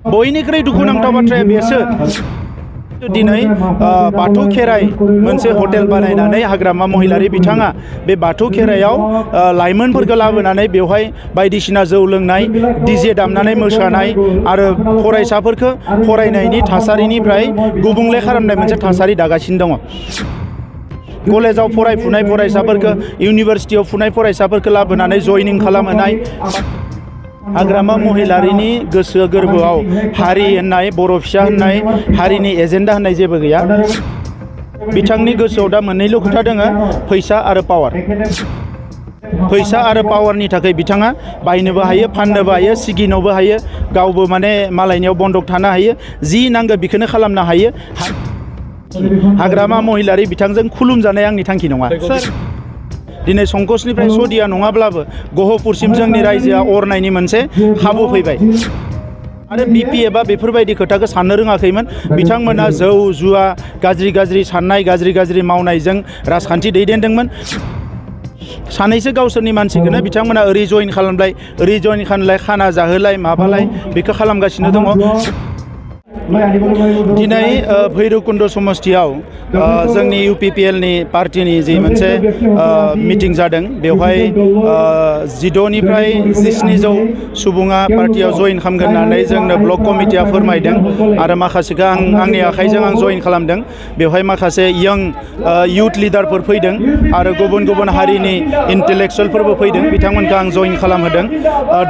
बयनिख्रुइ दुखुनांथाव बाथ्राया बेसो दिनै बाथौ खेराइ मोनसे हटेल बानायनानै हाग्रामा महिलारि बिथाङा बे बाथौ खेराइयाव लाइमोनफोरखौ लाबोनानै बेवहाय बायदिसिना जौ लोंनाय डीजे दामनानै मोसानाय आरो फरायसाफोरखौ फरायनायनि थासारिनिफ्राय गुबुंले खालामनाय मोनसे थासारि दागासिनो दङ। कलेजाव फरायफुनाय फरायसाफोरखौ इउनिभारसिटियाव फुनाय फरायसाफोरखौ लाबोनानै जयनिं खालामहोनाय हाग्रामा महिलारिनि गोसो गोरबोआव हारि होननाय बर' फिसा होननाय हारिनि एजेन्डा होननाय जेबो गैया। बिथांनि गोसोआव दा मोननैल' खोथा दङ, फैसा आरो पावार। फैसा आरो पावारनि थाखाय बिथाङा बायनोबो हायो, फाननोबो हायो, सिगिनोबो हायो, गावबो माने मालायनियाव बन्दक थानो हायो, जि नांगौ बेखौनो खालामनो हायो। हाग्रामा महिलारि बिथांजों खुलुमजानाय आंनि थांखि नङा। दिनै संकसनिफ्राय सदिया नङाब्लाबो गहपुरसिम जोंनि रायजोआ अरनायनि मोनसे खाबु फैबाय आरो BPF आ बेफोरबायदि खोथाखौ साननो रोङाखैमोन। बिथांमोना जौ जुवा गाज्रि साननाय गाज्रि मावनायजों राजखान्थि दैदेनदोंमोन। सानैसो गावसोरनि मानसिखौनो बिथांमोना ओरै जइन खालामलाय ओरै जइन खालामलाय, खाना जाहोलाय माबालाय बेखौ खालामगासिनो दङ। दिनै भैरबकुन्द समस्थियाव जोंनि UPPL नि पार्टीनि जि मोनसे मिटिं जादों, बेवहाय 12निफ्राय 1700 सुबुङा पार्टीयाव जइन खालामगोन होननानै जोंनो ब्लक कमिटिया फोरमायदों आरो माखासेखौ आंनि आखाइजों आं जइन खालामदों। बेवहाय माखासे यं युथ लिडारफोर फैदों आरो गुबुन हारिनि इन्टेलेक्सुवेलफोरबो फैदों, बिथांमोनखौ आं जइन खालामहोदों।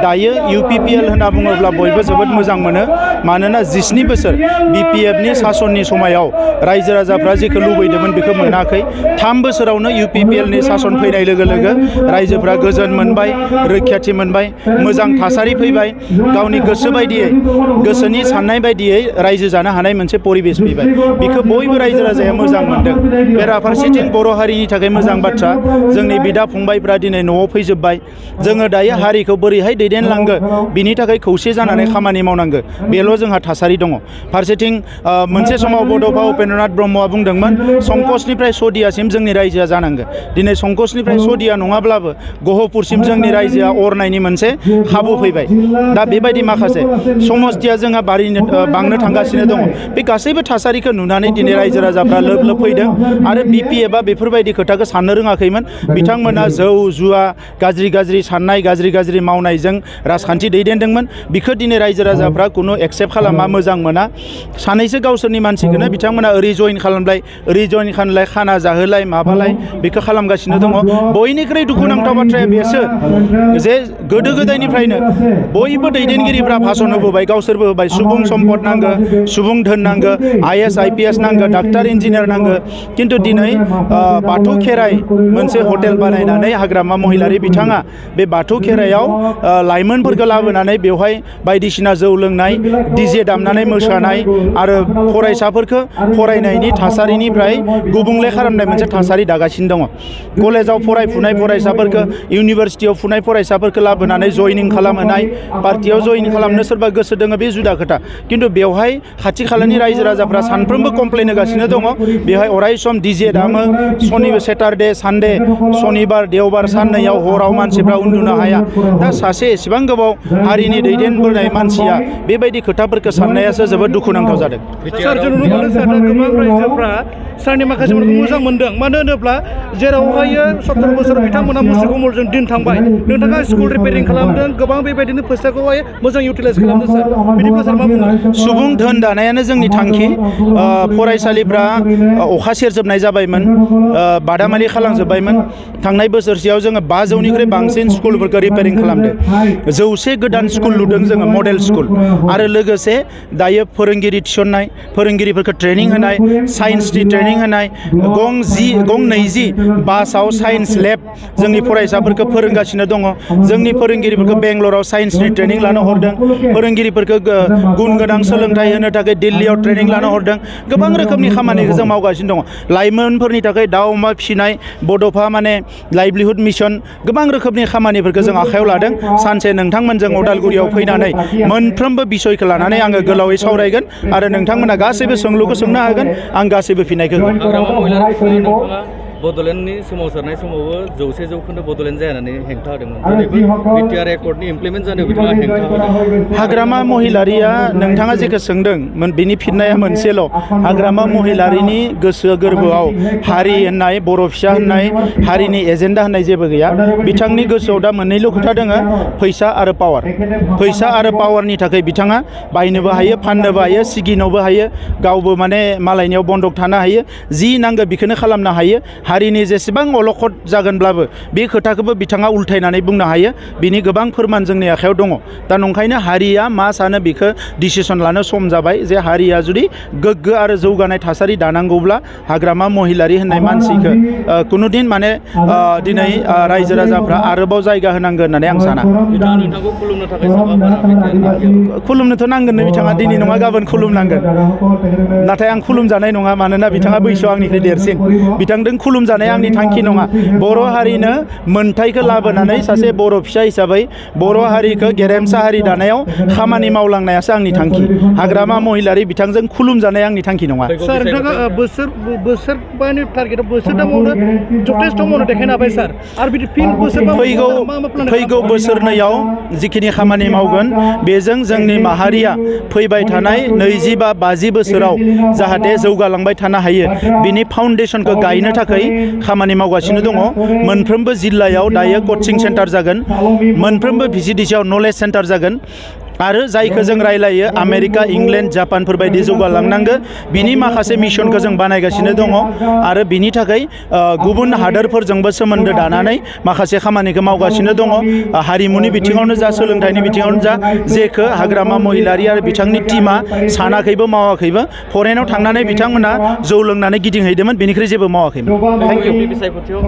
दायो UPPL होनना बुङोब्ला बयबो जोबोद मोजां मोनो, मानोना 19 बोसोर BPF नि सासननि समायाव रायजो राजाफ्रा जेखौ लुबैदोंमोन बेखौ मोनाखै। 3 बोसोरावनो UPPL नि सासन फैनाय लोगो लोगो रायजोफ्रा गोजोन मोनबाय, रैखाथि मोनबाय, मोजां थासारि फैबाय, गावनि गोसो बायदियै गोसोनि साननाय बायदियै रायजो जानो हानाय मोनसे परिबेस फैबाय। बेखौ बयबो रायजो राजाया मोजां मोनदों। बेराफारसेथिं बर' हारिनि थाखाय मोजां बाथ्रा, जोंनि बिदा फंबायफ्रा दिनै न'आव फैजोब्बाय। जोङो दायो हारिखौ बोरैहाय दैदेनलांगो बिनि थाखाय खौसे जानानै खामानि मावनांगो, बेल' जोंहा थासारि दङ। फारसेथिं मोनसे समाव बड'फा उपेन्द्रनाथ ब्रह्मआ बुंदोंमोन संकसनिफ्राय सदियासिम जोंनि रायजोआ जानांगो। दिनै संकसनिफ्राय सदिया नङाब्लाबो गहपुरसिम जोंनि रायजोआ अरनायनि मोनसे खाबु फैबाय। दा बेबायदि माखासे समस्थिया जोंहा बांनो थांगासिनो दङ। बे गासैबो थासारिखौ नुनानै दिनै रायजो राजाफ्रा लोब फैदों आरो BPF आ बेफोरबायदि खोथाखौ साननो रोङाखैमोन। बिथांमोना जौ जुवा गाज्रि साननाय गाज्रि मावनायजों राजखान्थि दैदेनदोंमोन। बिखौ दिनै रायजो राजाफ्रा खुनु एक्सेप्ट खालामा, मोजां मोना। सानैसो गावसोरनि मानसिखौनो बिथांमोना ओरै जइन खालामलाय ओरै जइन खालामलाय, खाना जाहोलाय माबालाय बेखौ खालामगासिनो दङ। बयनिख्रुइ दुखुनांथाव बाथ्राया बेसो जे गोदो गोदायनिफ्रायनो बयबो दैदेनगिरिफ्रा भाषण होबोबाय, गावसोरबो होबाय, सुबुं सम्पद नांगो, सुबुं धोन नांगो, IAS IPS नांगो, डाक्टार इन्जिनियार नांगो। खिन्थु दिनै बाथौ खेराइ मोनसे हटेल बानायनानै हाग्रामा महिलारि बिथाङा बे बाथौ खेराइयाव लाइमोनफोरखौ लाबोनानै बेवहाय बायदिसिना जौ लोंनाय डीजे दामनानै मोसानाय आरो फरायसाफोरखौ फरायनायनि थासारिनिफ्राय गुबुंले खालामनाय मोनसे थासारि दागासिनो दङ। कलेजाव फरायफुनाय फरायसाफोरखौ इउनिभारसिटियाव फुनाय फरायसाफोरखौ लाबोनानै जयनिं खालामहोनाय, पार्टियाव जयन खालामनो सोरबा गोसो दङ बे जुदा खोथा। खिन्थु बेवहाय खाथि खालानि रायजो राजाफ्रा सानफ्रोमबो कमप्लेन होगासिनो दङ। बेवहाय अराय सम डीजे दामो, सेटारडे सानडे सनिबार देवबार साननैयाव हराव मानसिफ्रा उन्दुनो हाया। दा सासे एसेबां गोबाव हारिनि दैदेनबोनाय मानसिया बेबायदि खोथाफोरखौ साननायासो जोबोद दुखुनांथाव जादों। सार जों नुनो मोनो सार गोबां रायजोफ्रा सारनि माखासेफोरखौ मोजां मोनदों, मानो होनोब्ला जेरावहाय 17 बोसोर बिथांमोना मुसुग मुलजों दिन थांबाय, नोंथाङा स्कुल रिपेयारिं खालामदों, गोबां बेबायदिनो फैसाखौहाय मोजां इउटिलाइज खालामदों। सार बिदिब्ला सार मा बुङो? सुबुं धोन दानायानो जोंनि थांखि। फरायसालिफ्रा अखा सेरजोबनाय जाबायमोन, बादामालि खालामजोब्बायमोन। थांनाय बोसोरसेयाव जोङो 500निख्रुइ बांसिन स्कुलफोरखौ रिपेयारिं खालामदों। 100 गोदान स्कुल लुदों जोङो, मडेल स्कुल। आरो लोगोसे दायो फोरोंगिरि थिसननाय, फोरोंगिरिफोरखौ ट्रेनिं होनाय, साइन्सनि ट्रेनिं होनाय, गं 20 बासाव साइन्स लेब जोंनि फरायसाफोरखौ फोरोंगासिनो दङ। जोंनि फोरोंगिरिफोरखौ बेंगलराव साइन्सनि ट्रेनिं लानो हरदों, फोरोंगिरिफोरखौ गुन गोनां सोलोंथाइ होनो थाखाय दिल्लीयाव ट्रेनिं लानो हरदों। गोबां रोखोमनि खामानिखौ जों मावगासिनो दङ। लाइमोनफोरनि थाखाय दाउ अमा फिसिनाय, बड'फा माने लाइभलिहुड मिशन, गोबां रोखोमनि खामानिफोरखौ जों आखायाव लादों। सानसे नोंथांमोनजों अदालगुरियाव फैनानै मोनफ्रोमबो बिसयखौ लानानै आङो गोलावै सावरायगोन आरो नोंथांमोना गासैबो सोंलुखौ सोंनो हागोन, आं गासैबो फिननायखौ होगोन। बड'लेण्डनि सोमावसारनाय समावबो 100% बड'लेण्ड जाया होननानै हेंथा होदोंमोन दिनैबो बिटिआर एकर्डनि इमप्लिमेन्ट जानायाव बिथाङा हेंथा होदों। हाग्रामा महिलारिया नोंथाङा जेखौ सोंदों बिनि फिननाया मोनसेल'। हाग्रामा महिलारिनि गोसो गोरबोआव हारि होननाय बर' फिसा होननाय हारिनि एजेन्डा होननाय जेबो गैया। बिथांनि गोसोआव दा मोननैल' खोथा दोङो, फैसा आरो पावार। फैसा आरो पावारनि थाखाय बिथाङा बायनोबो हायो, फाननोबो हायो, सिगिनोबो हायो, गावबो माने मालायनियाव बन्दक थानो हायो, जि नांगौ बेखौनो खालामनो हायो। हारिनि जेसेबां अलखद जागोनब्लाबो बे खोथाखौबो बिथाङा उल्थायनानै बुंनो हायो। बिनि गोबां फोरमान जोंनि आखायाव दङ। दा नंखायनो हारिया मा सानो बेखौ डिसिसन लानो सम जाबाय जे हारिया जुदि गोग्गो आरो जौगानाय थासारि दानांगौब्ला हाग्रामा महिलारि होननाय मानसिखौ कुनुदिन माने दिनै रायजो राजाफ्रा आरोबाव जायगा होनांगोन होननानै आं साना। बिथाङा नोंथांखौ खुलुमनो थाखाय साबायखर। खुलुमनोथ' नांगोननो बिथाङा दिनै नङा गाबोन खुलुमनांगोन। नाथाय आं खुलुमजानाय नङा, मानोना बिथाङा बैसोआव आंनिख्रुइ देरसिन। बिथांजों खुलुमजानाय आंनि थांखि नङा। बर' हारिनो मोनथायखौ लाबोनानै सासे बर' फिसा हिसाबै बर' हारिखौ गेरेमसा हारि दानायाव खामानि मावलांनायासो आंनि थांखि। हाग्रामा महिलारि बिथांजों खुलुमजानाय आंनि थांखि नङा। सार नोंथाङा बोसोरबानि टारगेटआव बोसोरथामावनो जथेस्थ' मावनो देखायनो हाबाय सार। आरो बिदि फिन फैगौ बोसोरनैयाव जिखिनि खामानि मावगोन बेजों जोंनि माहारिया फैबाय थानाय 20 बा 50 बोसोराव जाहाथे जौगालांबाय थानो हायो बिनि फाउन्डेसनखौ गायनो थाखाय खामानि मावगासिनो दङ। मोनफ्रोमबो जिल्लायाव दायो कचिं सेन्टार जागोन, मोनफ्रोमबो भिसिडिसिआव नलेज सेन्टार जागोन। आरो जायखौ जों रायलायो आमेरिका, इंलेण्ड, जापानफोर बायदि जौगालांनांगौ, बिनि माखासे मिशनखौ जों बानायगासिनो दङ। आरो बिनि थाखाय गुबुन हादोरफोरजोंबो सोमोन्दो दानानै माखासे खामानिखौ मावगासिनो दङ। हारिमुनि बिथिङावनो जा, सोलोंथाइनि बिथिङावनो जा, जेखौ हाग्रामा महिलारि आरो बिथांनि टीमा सानाखैबो मावाखैबो। फरेनाव थांनानै बिथांमोना जौ लोंनानै गिदिंहैदोंमोन, बेनिख्रुइ जेबो मावाखैमोन। Thank you.